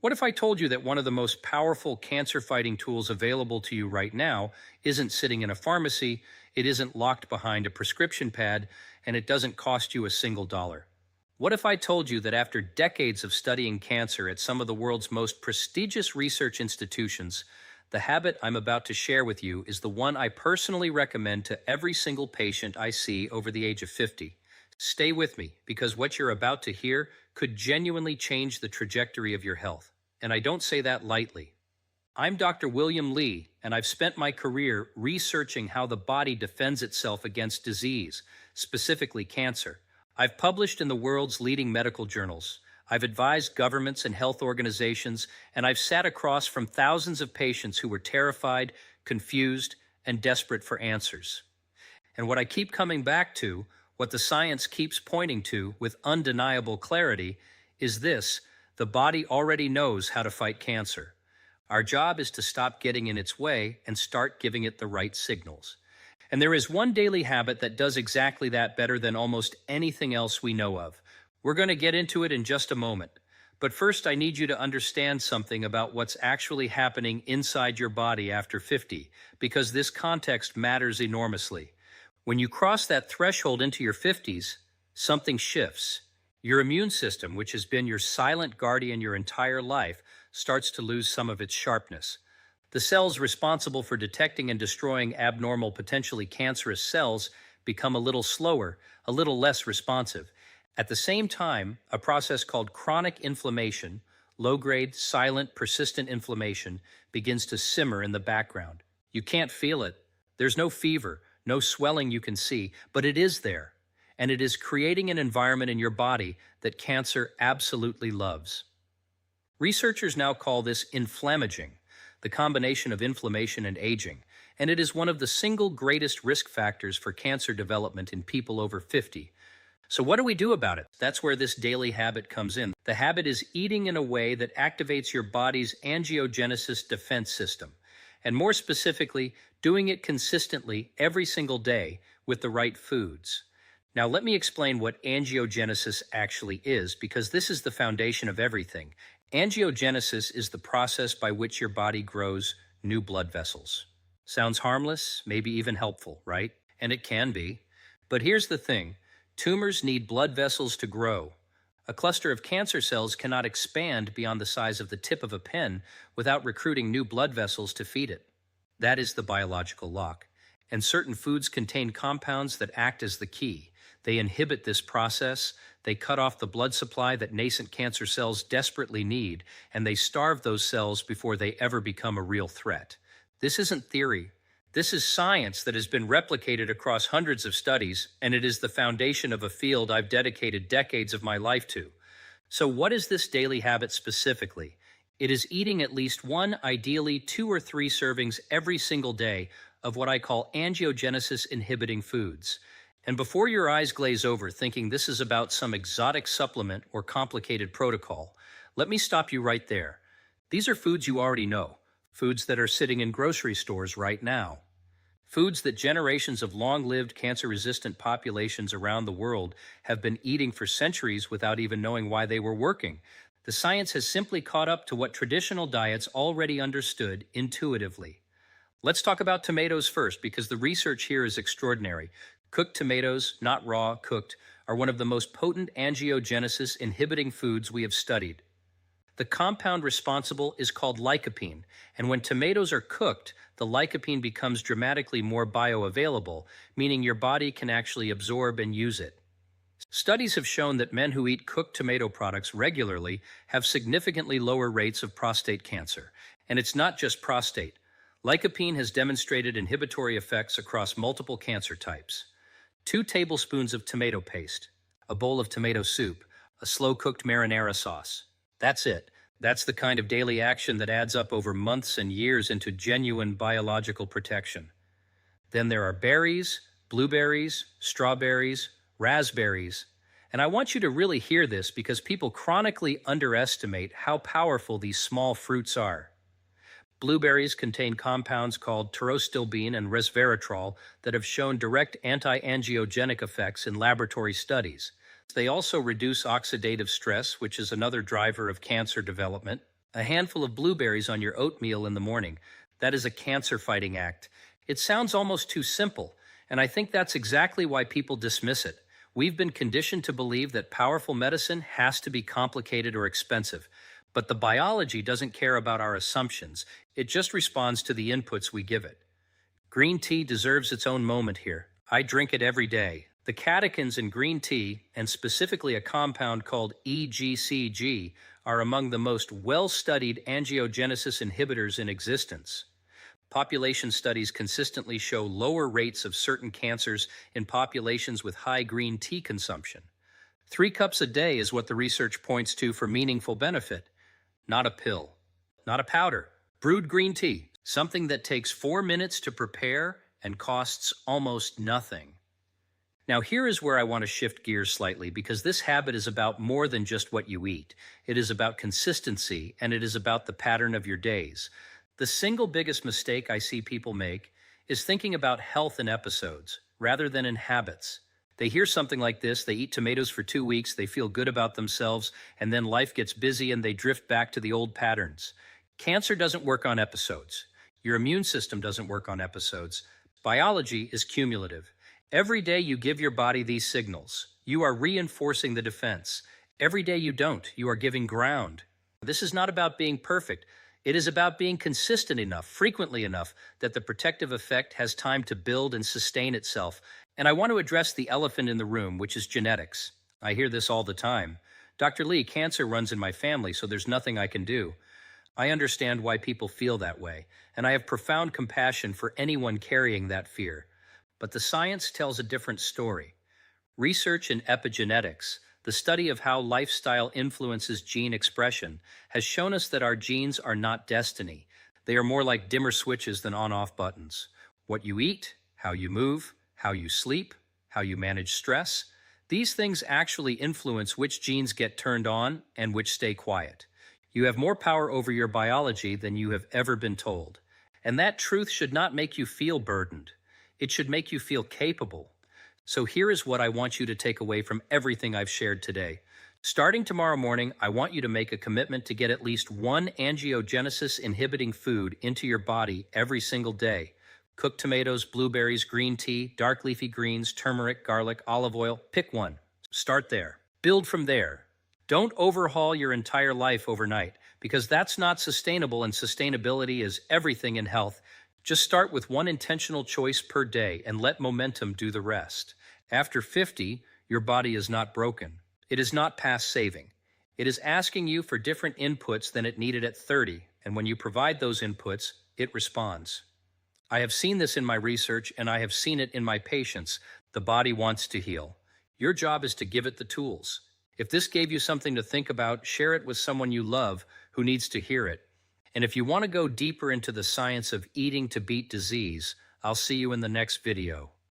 What if I told you that one of the most powerful cancer-fighting tools available to you right now isn't sitting in a pharmacy, it isn't locked behind a prescription pad, and it doesn't cost you a single dollar? What if I told you that after decades of studying cancer at some of the world's most prestigious research institutions, the habit I'm about to share with you is the one I personally recommend to every single patient I see over the age of 50? Stay with me, because what you're about to hear could genuinely change the trajectory of your health. And I don't say that lightly. I'm Dr. William Lee, and I've spent my career researching how the body defends itself against disease, specifically cancer. I've published in the world's leading medical journals. I've advised governments and health organizations, and I've sat across from thousands of patients who were terrified, confused, and desperate for answers. And what I keep coming back to, what the science keeps pointing to with undeniable clarity, is this: the body already knows how to fight cancer. Our job is to stop getting in its way and start giving it the right signals. And there is one daily habit that does exactly that better than almost anything else we know of. We're going to get into it in just a moment. But first, I need you to understand something about what's actually happening inside your body after 50, because this context matters enormously. When you cross that threshold into your 50s, something shifts. Your immune system, which has been your silent guardian your entire life, starts to lose some of its sharpness. The cells responsible for detecting and destroying abnormal, potentially cancerous cells become a little slower, a little less responsive. At the same time, a process called chronic inflammation, low-grade, silent, persistent inflammation, begins to simmer in the background. You can't feel it. There's no fever, no swelling you can see, but it is there. And it is creating an environment in your body that cancer absolutely loves. Researchers now call this inflammaging, the combination of inflammation and aging, and it is one of the single greatest risk factors for cancer development in people over 50. So what do we do about it? That's where this daily habit comes in. The habit is eating in a way that activates your body's angiogenesis defense system, and more specifically, doing it consistently every single day with the right foods. Now, let me explain what angiogenesis actually is, because this is the foundation of everything. Angiogenesis is the process by which your body grows new blood vessels. Sounds harmless, maybe even helpful, right? And it can be. But here's the thing. Tumors need blood vessels to grow. A cluster of cancer cells cannot expand beyond the size of the tip of a pen without recruiting new blood vessels to feed it. That is the biological lock. And certain foods contain compounds that act as the key. They inhibit this process, they cut off the blood supply that nascent cancer cells desperately need, and they starve those cells before they ever become a real threat. This isn't theory. This is science that has been replicated across hundreds of studies, and it is the foundation of a field I've dedicated decades of my life to. So what is this daily habit specifically? It is eating at least one, ideally 2 or 3 servings every single day of what I call angiogenesis-inhibiting foods. And before your eyes glaze over thinking this is about some exotic supplement or complicated protocol, let me stop you right there. These are foods you already know, foods that are sitting in grocery stores right now. Foods that generations of long-lived cancer-resistant populations around the world have been eating for centuries without even knowing why they were working. The science has simply caught up to what traditional diets already understood intuitively. Let's talk about tomatoes first, because the research here is extraordinary. Cooked tomatoes, not raw, cooked, are one of the most potent angiogenesis-inhibiting foods we have studied. The compound responsible is called lycopene, and when tomatoes are cooked, the lycopene becomes dramatically more bioavailable, meaning your body can actually absorb and use it. Studies have shown that men who eat cooked tomato products regularly have significantly lower rates of prostate cancer. And it's not just prostate. Lycopene has demonstrated inhibitory effects across multiple cancer types. 2 tablespoons of tomato paste, a bowl of tomato soup, a slow-cooked marinara sauce. That's it. That's the kind of daily action that adds up over months and years into genuine biological protection. Then there are berries, blueberries, strawberries, raspberries. And I want you to really hear this, because people chronically underestimate how powerful these small fruits are. Blueberries contain compounds called pterostilbene and resveratrol that have shown direct anti-angiogenic effects in laboratory studies. They also reduce oxidative stress, which is another driver of cancer development. A handful of blueberries on your oatmeal in the morning. That is a cancer-fighting act. It sounds almost too simple, and I think that's exactly why people dismiss it. We've been conditioned to believe that powerful medicine has to be complicated or expensive, but the biology doesn't care about our assumptions. It just responds to the inputs we give it. Green tea deserves its own moment here. I drink it every day. The catechins in green tea, and specifically a compound called EGCG, are among the most well-studied angiogenesis inhibitors in existence. Population studies consistently show lower rates of certain cancers in populations with high green tea consumption. 3 cups a day is what the research points to for meaningful benefit. Not a pill, not a powder. Brewed green tea, something that takes 4 minutes to prepare and costs almost nothing. Now here is where I want to shift gears slightly, because this habit is about more than just what you eat. It is about consistency, and it is about the pattern of your days. The single biggest mistake I see people make is thinking about health in episodes rather than in habits. They hear something like this: they eat tomatoes for 2 weeks, they feel good about themselves, and then life gets busy and they drift back to the old patterns. Cancer doesn't work on episodes. Your immune system doesn't work on episodes. Biology is cumulative. Every day you give your body these signals, you are reinforcing the defense. Every day you don't, you are giving ground. This is not about being perfect. It is about being consistent enough, frequently enough, that the protective effect has time to build and sustain itself. And I want to address the elephant in the room, which is genetics. I hear this all the time. Dr. Lee, cancer runs in my family, so there's nothing I can do. I understand why people feel that way, and I have profound compassion for anyone carrying that fear. But the science tells a different story. Research in epigenetics, the study of how lifestyle influences gene expression, has shown us that our genes are not destiny. They are more like dimmer switches than on-off buttons. What you eat, how you move, how you sleep, how you manage stress, these things actually influence which genes get turned on and which stay quiet. You have more power over your biology than you have ever been told. And that truth should not make you feel burdened. It should make you feel capable. So here is what I want you to take away from everything I've shared today. Starting tomorrow morning, I want you to make a commitment to get at least one angiogenesis-inhibiting food into your body every single day. Cooked tomatoes, blueberries, green tea, dark leafy greens, turmeric, garlic, olive oil. Pick one. Start there. Build from there. Don't overhaul your entire life overnight, because that's not sustainable, and sustainability is everything in health. Just start with one intentional choice per day and let momentum do the rest. After 50, your body is not broken. It is not past saving. It is asking you for different inputs than it needed at 30, and when you provide those inputs, it responds. I have seen this in my research, and I have seen it in my patients. The body wants to heal. Your job is to give it the tools. If this gave you something to think about, share it with someone you love who needs to hear it. And if you want to go deeper into the science of eating to beat disease, I'll see you in the next video.